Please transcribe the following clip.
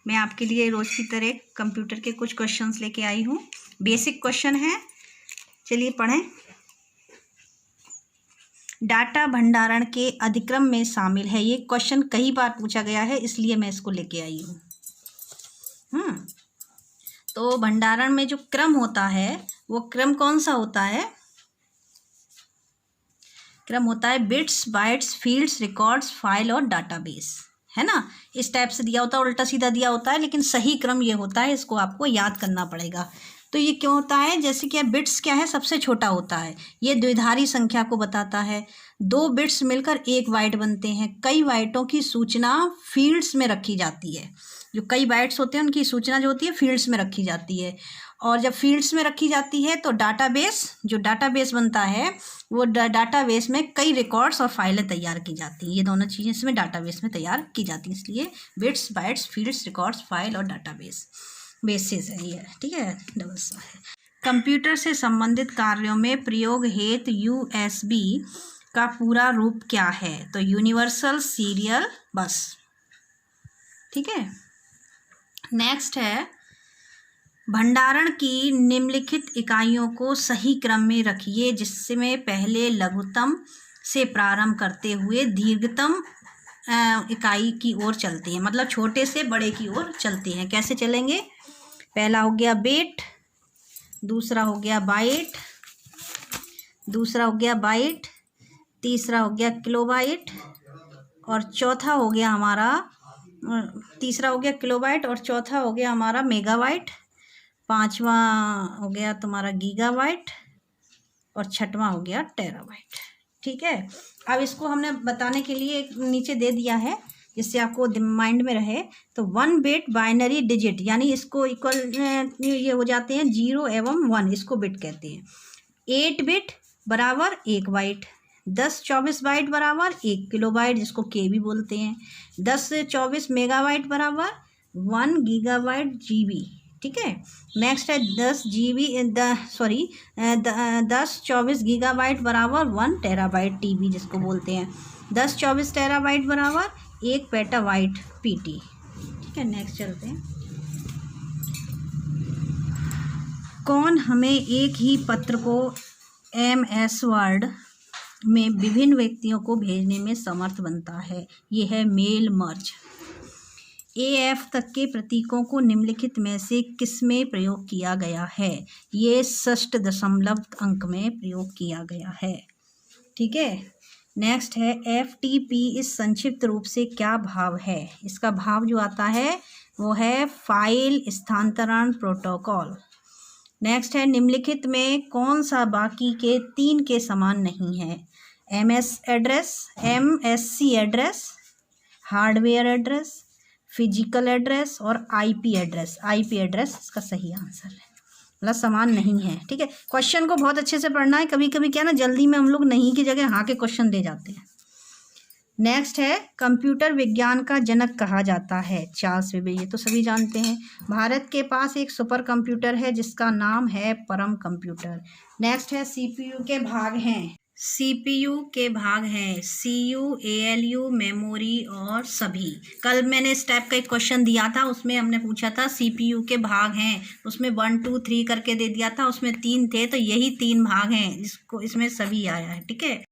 मैं आपके लिए रोज़ की तरह कंप्यूटर के कुछ क्वेश्चंस लेके आई हूँ। बेसिक क्वेश्चन है, चलिए पढ़ें। डाटा भंडारण के अधिक्रम में शामिल है। ये क्वेश्चन कई बार पूछा गया है, इसलिए मैं इसको लेके आई हूँ। तो भंडारण में जो क्रम होता है वो क्रम कौन सा होता है? क्रम होता है bits, bytes, fields, records, file और डाटाबेस, है ना। इस टाइप से दिया होता है, उल्टा सीधा दिया होता है, लेकिन सही क्रम ये होता है, इसको आपको याद करना पड़ेगा। तो ये क्यों होता है? जैसे कि बिट्स क्या है, सबसे छोटा होता है, ये द्विधारी संख्या को बताता है। 2 बिट्स मिलकर 1 बाइट बनते हैं। कई बाइटों की सूचना फील्ड्स में रखी जाती है। जो कई बाइट्स होते हैं उनकी सूचना जो होती है फील्ड्स में रखी जाती है, और जब फील्ड्स में रखी जाती है तो जो डाटाबेस बनता है वो डाटाबेस में कई रिकॉर्ड्स और फाइलें तैयार की जाती हैं। ये दोनों चीज़ें इसमें डाटाबेस में तैयार की जाती हैं, इसलिए bits, bytes, fields, records, file और डाटाबेस बेसिस है ये, ठीक है, डबल सा है। कंप्यूटर से संबंधित कार्यों में प्रयोग हेतु USB का पूरा रूप क्या है? तो यूनिवर्सल सीरियल बस, ठीक है। नेक्स्ट है, भंडारण की निम्नलिखित इकाइयों को सही क्रम में रखिए, जिसमें पहले लघुतम से प्रारंभ करते हुए दीर्घतम इकाई की ओर चलते हैं, मतलब छोटे से बड़े की ओर चलते हैं। कैसे चलेंगे? पहला हो गया बिट, दूसरा हो गया बाइट, तीसरा हो गया किलोबाइट, और चौथा हो गया हमारा चौथा हो गया हमारा मेगाबाइट, 5वां हो गया तुम्हारा गीगाबाइट, और 6वां हो गया टेराबाइट, ठीक है। अब इसको हमने बताने के लिए एक नीचे दे दिया है, जिससे आपको माइंड में रहे। तो 1 बिट बाइनरी डिजिट, यानी इसको इक्वल ये हो जाते हैं 0 एवं 1, इसको बिट कहते हैं। 8 बिट बराबर 1 बाइट, 10-24 बाइट बराबर 1 किलोबाइट, जिसको के भी बोलते हैं। 10-24 मेगाबाइट बराबर 1 गीगाबाइट GB, ठीक है। नेक्स्ट है 10-24 गीगाबाइट बराबर 1 टेराबाइट TB, जिसको बोलते हैं। 10-24 टेराबाइट बराबर 1 पेटाबाइट PT, ठीक है। नेक्स्ट चलते हैं। कौन हमें एक ही पत्र को MS वर्ड में विभिन्न व्यक्तियों को भेजने में समर्थ बनता है? ये है मेल मर्ज। AF तक के प्रतीकों को निम्नलिखित में से किसमें प्रयोग किया गया है? ये षष्ठ दशमलव अंक में प्रयोग किया गया है, ठीक है। नेक्स्ट है FTP इस संक्षिप्त रूप से क्या भाव है? इसका भाव जो आता है वो है फाइल स्थानांतरण प्रोटोकॉल। नेक्स्ट है निम्नलिखित में कौन सा बाकी के 3 के समान नहीं है? MSC address, hardware address, physical address और IP एड्रेस। IP एड्रेस इसका सही आंसर है, मतलब समान नहीं है, ठीक है। क्वेश्चन को बहुत अच्छे से पढ़ना है। कभी कभी क्या ना, जल्दी में हम लोग नहीं की जगह हाँ के क्वेश्चन दे जाते हैं। नेक्स्ट है कंप्यूटर विज्ञान का जनक कहा जाता है चार्ल्स बेबेज, ये तो सभी जानते हैं। भारत के पास एक सुपर कंप्यूटर है जिसका नाम है परम कंप्यूटर। नेक्स्ट है CPU के भाग हैं। CU, ALU, मेमोरी और सभी। कल मैंने इस टाइप का एक क्वेश्चन दिया था, उसमें हमने पूछा था CPU के भाग हैं, उसमें 1 2 3 करके दे दिया था, उसमें 3 थे, तो यही 3 भाग हैं, इसको इसमें सभी आया है, ठीक है।